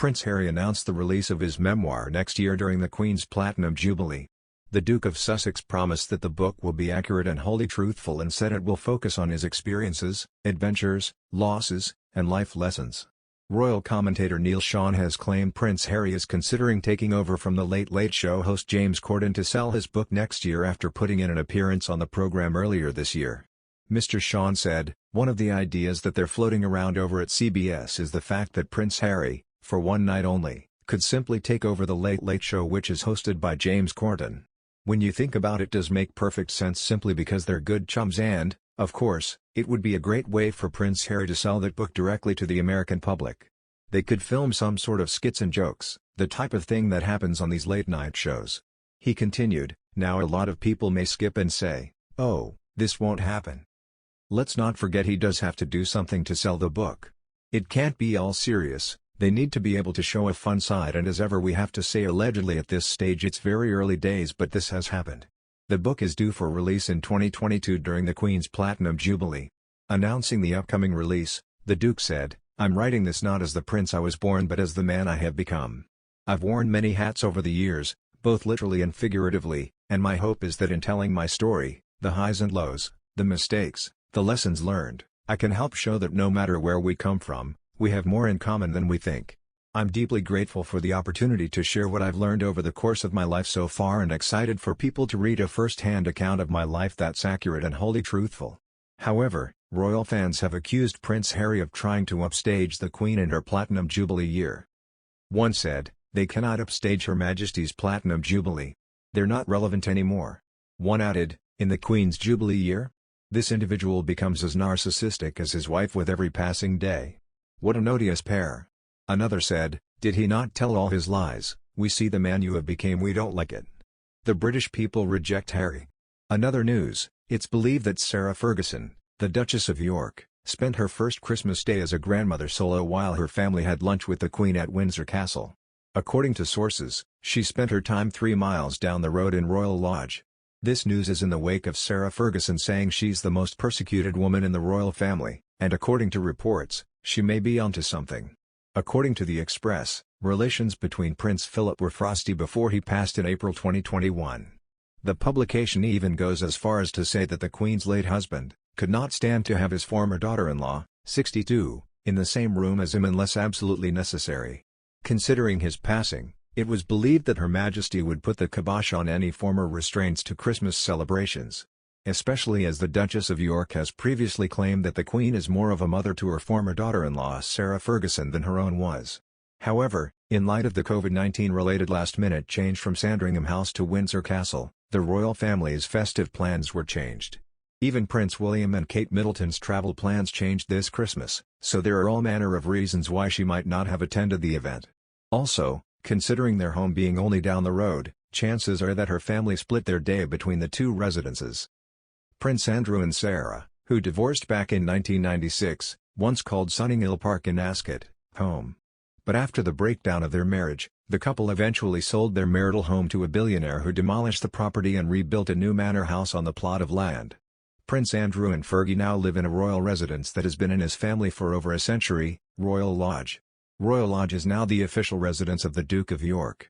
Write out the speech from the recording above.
Prince Harry announced the release of his memoir next year during the Queen's Platinum Jubilee. The Duke of Sussex promised that the book will be accurate and wholly truthful and said it will focus on his experiences, adventures, losses, and life lessons. Royal commentator Neil Sean has claimed Prince Harry is considering taking over from the Late Late Show host James Corden to sell his book next year after putting in an appearance on the program earlier this year. Mr. Sean said, "One of the ideas that they're floating around over at CBS is the fact that Prince Harry, for one night only, could simply take over the Late Late Show, which is hosted by James Corden. When you think about it, does make perfect sense simply because they're good chums and, of course, it would be a great way for Prince Harry to sell that book directly to the American public. They could film some sort of skits and jokes, the type of thing that happens on these late-night shows." He continued, "Now a lot of people may skip and say, 'Oh, this won't happen.' Let's not forget he does have to do something to sell the book. It can't be all serious. They need to be able to show a fun side, and as ever we have to say allegedly at this stage it's very early days, but this has happened." The book is due for release in 2022 during the Queen's Platinum Jubilee. Announcing the upcoming release, the Duke said, "I'm writing this not as the prince I was born but as the man I have become. I've worn many hats over the years, both literally and figuratively, and my hope is that in telling my story, the highs and lows, the mistakes, the lessons learned, I can help show that no matter where we come from, we have more in common than we think. I'm deeply grateful for the opportunity to share what I've learned over the course of my life so far and excited for people to read a first-hand account of my life that's accurate and wholly truthful." However, royal fans have accused Prince Harry of trying to upstage the Queen in her Platinum Jubilee year. One said, "They cannot upstage Her Majesty's Platinum Jubilee. They're not relevant anymore." One added, "In the Queen's Jubilee year? This individual becomes as narcissistic as his wife with every passing day. What an odious pair." Another said, "Did he not tell all his lies? We see the man you have become, we don't like it. The British people reject Harry." Another news, it's believed that Sarah Ferguson, the Duchess of York, spent her first Christmas Day as a grandmother solo while her family had lunch with the Queen at Windsor Castle. According to sources, she spent her time 3 miles down the road in Royal Lodge. This news is in the wake of Sarah Ferguson saying she's the most persecuted woman in the royal family, and according to reports, she may be onto something. According to the Express, relations between Prince Philip were frosty before he passed in April 2021. The publication even goes as far as to say that the Queen's late husband could not stand to have his former daughter-in-law, 62, in the same room as him unless absolutely necessary. Considering his passing, it was believed that Her Majesty would put the kibosh on any former restraints to Christmas celebrations. Especially as the Duchess of York has previously claimed that the Queen is more of a mother to her former daughter-in-law Sarah Ferguson than her own was. However, in light of the COVID-19 related last-minute change from Sandringham House to Windsor Castle, the royal family's festive plans were changed. Even Prince William and Kate Middleton's travel plans changed this Christmas, so there are all manner of reasons why she might not have attended the event. Also, considering their home being only down the road, chances are that her family split their day between the two residences. Prince Andrew and Sarah, who divorced back in 1996, once called Sunninghill Park in Ascot home. But after the breakdown of their marriage, the couple eventually sold their marital home to a billionaire who demolished the property and rebuilt a new manor house on the plot of land. Prince Andrew and Fergie now live in a royal residence that has been in his family for over a century, Royal Lodge. Royal Lodge is now the official residence of the Duke of York.